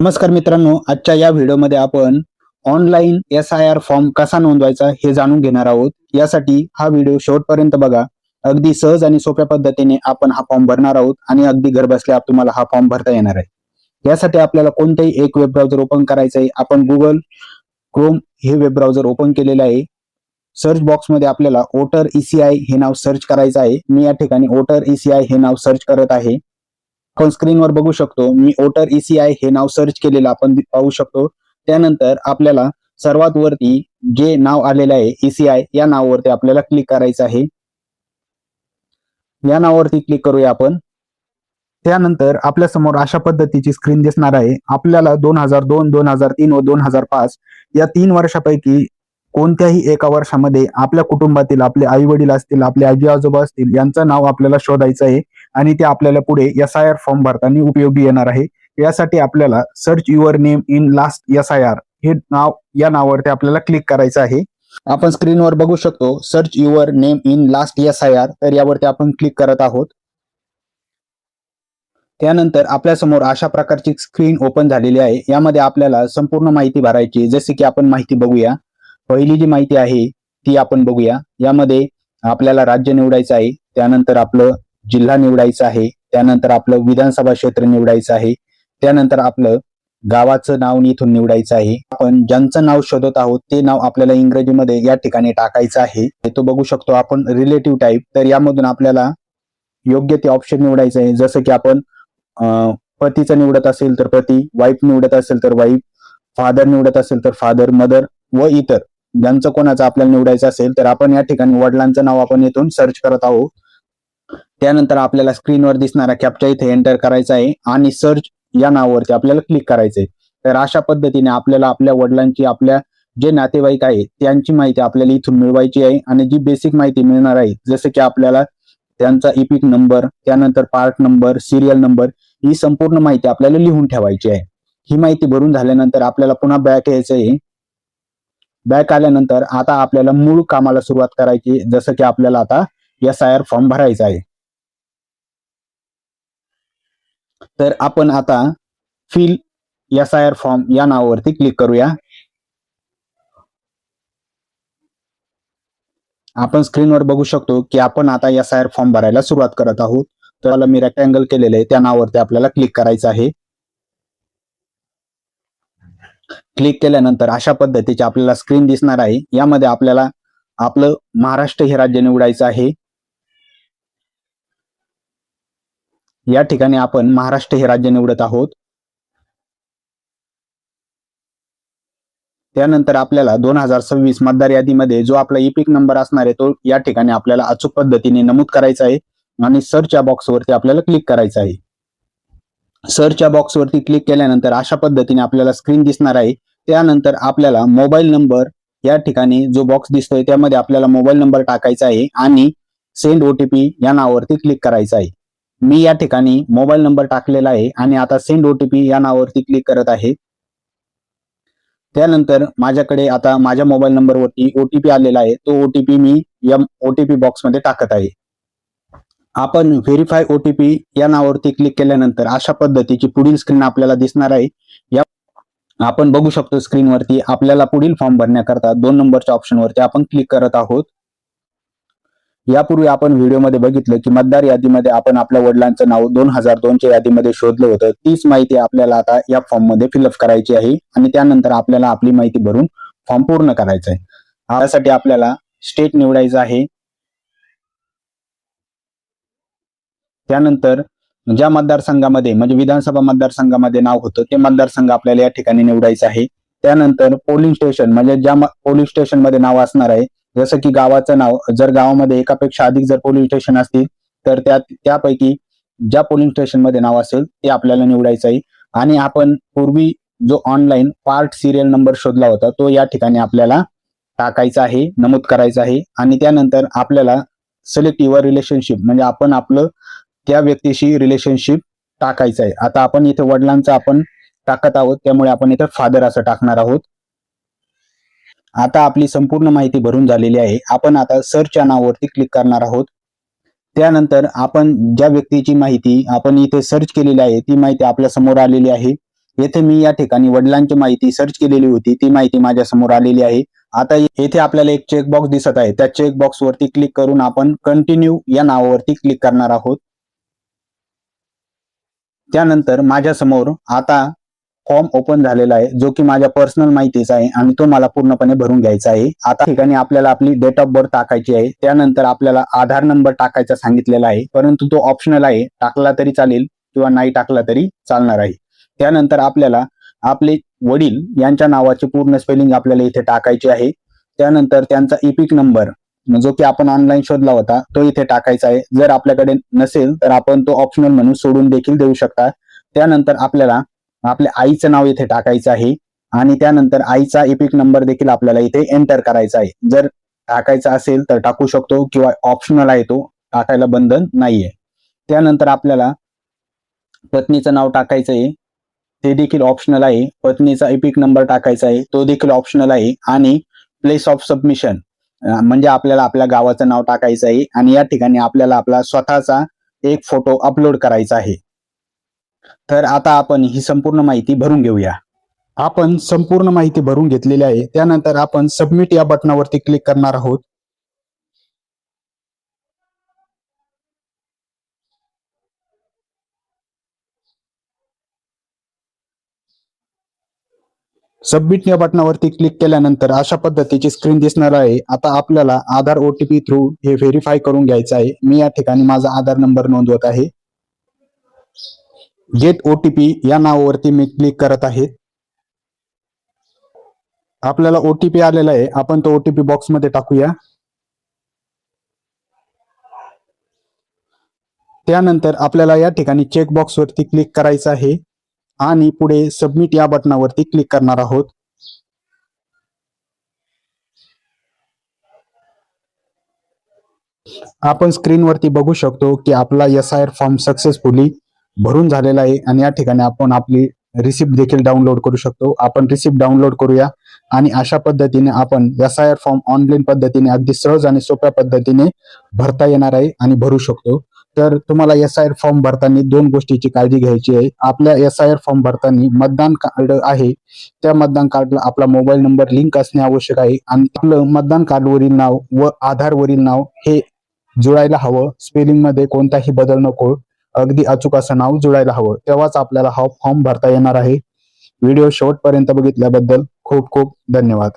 नमस्कार मित्रांनो, आजच्या या व्हिडिओमध्ये आपण ऑनलाईन SIR फॉर्म कसा नोंदवायचा हे जाणून घेणार आहोत. यासाठी हा व्हिडिओ शेवटपर्यंत बघा. अगदी सहज आणि सोप्या पद्धतीने आपण हा फॉर्म भरणार आहोत आणि अगदी घरबसल्या तुम्हाला हा फॉर्म भरता येणार आहे. यासाठी आपल्याला कोणतेही एक वेब ब्राउझर ओपन करायचं आहे. आपण गुगल क्रोम हे वेब ब्राउझर ओपन केलेलं आहे. सर्च बॉक्समध्ये आपल्याला वोटर ECI हे नाव सर्च करायचं आहे. मी या ठिकाणी वोटर ECI हे नाव सर्च करत आहे. आपण स्क्रीनवर बघू शकतो, मी वोटर ECI हे नाव सर्च केलेलं आपण पाहू शकतो. त्यानंतर आपल्याला सर्वात वरती जे नाव आलेलं आहे ECI या नावावरती आपल्याला क्लिक करायचं आहे. या नावावरती क्लिक करूया आपण. त्यानंतर आपल्या समोर अशा पद्धतीची स्क्रीन दिसणार आहे. आपल्याला 2002, 2003 व 2005 या 3 वर्षापैकी कोणत्याही एका वर्षामध्ये आपल्या कुटुंबातील आपले आई वडील असतील, आपले आजी आजोबा असतील यांचं नाव आपल्याला शोधायचं आहे आणि ते आपल्याला पुढे SIR फॉर्म भरताना उपयोगी येणार आहे. यासाठी आपल्याला search your name in last SIR हे नाव या नावावरती आपल्याला क्लिक करायचं आहे. आपण स्क्रीनवर बघू शकतो search your name in last SIR, तर यावरती आपण क्लिक करत आहोत. त्यानंतर आपल्या समोर अशा प्रकारची स्क्रीन ओपन झालेली आहे. यामध्ये आपल्याला संपूर्ण माहिती भरायची, जसे की आपण माहिती बघूया. पहिली जी माहिती आहे ती आपण बघूया. यामध्ये आपल्याला राज्य निवडायचं आहे, त्यानंतर आपलं जिल्हा निवडायचं आहे, त्यानंतर आपलं विधानसभा क्षेत्र निवडायचं आहे, त्यानंतर आपलं गावाचं नाव इथून निवडायचं आहे. आपण ज्यांचं नाव शोधत आहोत ते नाव आपल्याला इंग्रजीमध्ये या ठिकाणी टाकायचं आहे. तो बघू शकतो आपण रिलेटिव्ह टाईप, तर यामधून आपल्याला योग्य ते ऑप्शन निवडायचं आहे. जसं की आपण पतीचं निवडत असेल तर पती, वाईफ निवडत असेल तर वाईफ, फादर निवडत असेल तर फादर, मदर व इतर ज्यांचं कोणाचं आपल्याला निवडायचं असेल तर आपण या ठिकाणी वडिलांचं नाव आपण इथून सर्च करत आहोत. त्यानंतर आपल्याला स्क्रीनवर दिसणारा कॅप्चा इथे एंटर करायचा आहे आणि सर्च या नावावरती आपल्याला क्लिक करायचंय. तर अशा पद्धतीने आपल्याला आपल्या वडिलांची, आपल्या जे नातेवाईक आहेत त्यांची माहिती आपल्याला इथून मिळवायची आहे. आणि जी बेसिक माहिती मिळणार आहे, जसं की आपल्याला त्यांचा इपिक नंबर, त्यानंतर पार्ट नंबर, सिरियल नंबर, ही संपूर्ण माहिती आपल्याला लिहून ठेवायची आहे. ही माहिती भरून झाल्यानंतर आपल्याला पुन्हा बॅक यायचं आहे. बॅक आल्यानंतर आता आपल्याला मूळ कामाला सुरुवात करायची, जसं की आपल्याला आता SIR फॉर्म भरायचा आहे. तर आपण आता फिल SIR फॉर्म या नावावरती क्लिक करूया. आपण स्क्रीनवर बघू शकतो की आपण आता SIR फॉर्म भरायला सुरुवात करत आहोत. तर मी रेक्टँगल केलेलं आहे त्या नावावरती आपल्याला क्लिक करायचं आहे. क्लिक केल्यानंतर अशा पद्धतीची आपल्याला स्क्रीन दिसणार आहे. यामध्ये आपल्याला आपलं महाराष्ट्र हे राज्य निवडायचं आहे. या ठिकाणी आपण महाराष्ट्र हे राज्य निवडत आहोत. त्यानंतर आपल्याला 2026 मतदार यादीमध्ये जो आपला इपिक नंबर असणार आहे तो या ठिकाणी आपल्याला अचूक पद्धतीने नमूद करायचा आहे आणि सर्च या बॉक्सवरती आपल्याला क्लिक करायचं आहे. सर्च या बॉक्सवरती क्लिक केल्यानंतर अशा पद्धतीने आपल्याला स्क्रीन दिसणार आहे. त्यानंतर आपल्याला मोबाईल नंबर या ठिकाणी जो बॉक्स दिसतोय त्यामध्ये आपल्याला मोबाईल नंबर टाकायचा आहे आणि सेंड OTP या नावावरती क्लिक करायचं आहे. मी या ठिकाणी मोबाईल नंबर टाकलेला आहे आणि आता सेंड OTP या नावावरती क्लिक करत आहे. त्यानंतर माझ्याकडे आता माझ्या मोबाईल नंबरवरती OTP आलेला आहे. तो OTP मी या OTP बॉक्समध्ये टाकत आहे. आपण व्हेरीफाय OTP या नावावरती क्लिक केल्यानंतर अशा पद्धतीची पुढील स्क्रीन आपल्याला दिसणार आहे. या आपण बघू शकतो स्क्रीनवरती आपल्याला पुढील फॉर्म भरण्याकरता 2 नंबरच्या ऑप्शनवरती आपण क्लिक करत आहोत. यापूर्वी आपण व्हिडिओमध्ये बघितलं की मतदार यादीमध्ये आपण आपल्या वडिलांचं नाव 2002च्या यादीमध्ये शोधलं होतं. तीच माहिती आपल्याला आता या फॉर्म मध्ये फिलअप करायची आहे आणि त्यानंतर आपल्याला आपली माहिती भरून फॉर्म पूर्ण करायचा आहे. यासाठी आपल्याला स्टेट निवडायचं आहे. त्यानंतर ज्या मतदारसंघामध्ये म्हणजे विधानसभा मतदारसंघामध्ये नाव होतं ते मतदारसंघ आपल्याला या ठिकाणी निवडायचं आहे. त्यानंतर पोलिंग स्टेशन म्हणजे ज्या पोलिंग स्टेशन मध्ये नाव असणार आहे, जसं की गावाचं नाव, जर गावामध्ये एकापेक्षा अधिक जर पोलिंग स्टेशन असतील तर त्यापैकी ज्या पोलिंग स्टेशन मध्ये नाव असेल ते आपल्याला निवडायचं आहे. आणि आपण पूर्वी जो ऑनलाईन पार्ट सिरियल नंबर शोधला होता तो या ठिकाणी आपल्याला टाकायचा आहे, नमूद करायचा आहे. आणि त्यानंतर आपल्याला सिलेक्ट युअर रिलेशनशिप म्हणजे आपण आपलं त्या व्यक्तीशी रिलेशनशिप टाकायचं आहे. आता आपण इथे वडिलांचं आपण टाकत आहोत, त्यामुळे आपण इथे फादर असं टाकणार आहोत. आता आपली संपूर्ण माहिती भरून झालेली आहे. आपण आता सर्च या नावावरती क्लिक करणार आहोत. त्यानंतर आपण ज्या व्यक्तीची माहिती आपण इथे सर्च केलेली आहे ती माहिती आपल्या समोर आलेली आहे. येथे मी या ठिकाणी वडिलांची माहिती सर्च केलेली होती, ती माहिती माझ्या समोर आलेली आहे. आता येथे आपल्याला एक चेकबॉक्स दिसत आहे, त्या चेकबॉक्स वरती क्लिक करून आपण कंटिन्यू या नावावरती क्लिक करणार आहोत. त्यानंतर माझ्या समोर आता फॉर्म ओपन झालेला आहे, जो की माझ्या पर्सनल माहितीचा आहे आणि तो मला पूर्णपणे भरून घ्यायचा आहे. आता ठिकाणी आपल्याला आपली डेट ऑफ बर्थ टाकायची आहे. त्यानंतर आपल्याला आधार नंबर टाकायचा सांगितलेला आहे, परंतु तो ऑप्शनल आहे, टाकला तरी चालेल किंवा नाही टाकला तरी चालणार आहे. त्यानंतर आपल्याला आपले वडील यांच्या नावाचे पूर्ण स्पेलिंग आपल्याला इथे टाकायचे आहे. त्यानंतर त्यांचा इपिक नंबर जो की आपण ऑनलाईन शोधला होता तो इथे टाकायचा आहे. जर आपल्याकडे नसेल तर आपण तो ऑप्शनल म्हणून सोडून देखील देऊ शकता. त्यानंतर आपल्याला आपल्या आईचं नाव इथे टाकायचं आहे आणि त्यानंतर आईचा इपिक नंबर देखील आपल्याला इथे एंटर करायचा आहे. जर टाकायचा असेल तर टाकू शकतो किंवा ऑप्शनल आहे, तो टाकायला बंधन नाहीये. त्यानंतर आपल्याला पत्नीचं नाव टाकायचं आहे, ते देखील ऑप्शनल आहे. पत्नीचा इपिक नंबर टाकायचा आहे, तो देखील ऑप्शनल आहे. आणि प्लेस ऑफ सबमिशन म्हणजे आपल्याला आपल्या गावाचं नाव टाकायचं आहे आणि या ठिकाणी आपल्याला आपला स्वतःचा एक फोटो अपलोड करायचा आहे. तर आता आपण ही संपूर्ण माहिती भरून घेऊया. आपण संपूर्ण माहिती भरून घेतलेली आहे. त्यानंतर आपण सबमिट या बटनावरती क्लिक करणार आहोत. सबमिट या बटनावरती क्लिक केल्यानंतर अशा पद्धतीची स्क्रीन दिसणार आहे. आता आपल्याला आधार ओटीपी थ्रू हे व्हेरीफाय करून घ्यायचं आहे. मी या ठिकाणी माझा आधार नंबर नोंदवत आहे. गेट ओटीपी या नावावरती मी क्लिक करत आहे. आपल्याला ओटीपी आलेला आहे, आपण तो ओटीपी बॉक्स मध्ये टाकूया. त्यानंतर आपल्याला या ठिकाणी चेक बॉक्स वरती क्लिक करायचं आहे आणि पुढे सबमिट या बटनावरती क्लिक करणार आहोत. आपण स्क्रीनवरती बघू शकतो की आपला SIR फॉर्म सक्सेसफुली भरून झालेला आहे आणि या ठिकाणी आपण आपली रिसिप्ट देखील डाउनलोड करू शकतो. आपण रिसिप्ट डाउनलोड करूया आणि अशा पद्धतीने आपण SIR फॉर्म ऑनलाईन पद्धतीने अगदी सहज आणि सोप्या पद्धतीने भरता येणार आहे आणि भरू शकतो. तर तुम्हाला SIR फॉर्म भरताना दोन गोष्टीची काळजी घ्यायची आहे. आपल्या SIR फॉर्म भरताना मतदान कार्ड आहे, त्या मतदान कार्डला आपला मोबाईल नंबर लिंक असणे आवश्यक आहे आणि आपलं मतदान कार्डवरील नाव व आधारवरील नाव हे जुळायला हवं. स्पेलिंग मध्ये कोणताही बदल नको, अगदी अचूक असं नाव जुळायला हवं, तेव्हाच आपल्याला हा फॉर्म भरता येणार आहे. व्हिडिओ शेवटपर्यंत बघितल्याबद्दल खूप खूप धन्यवाद.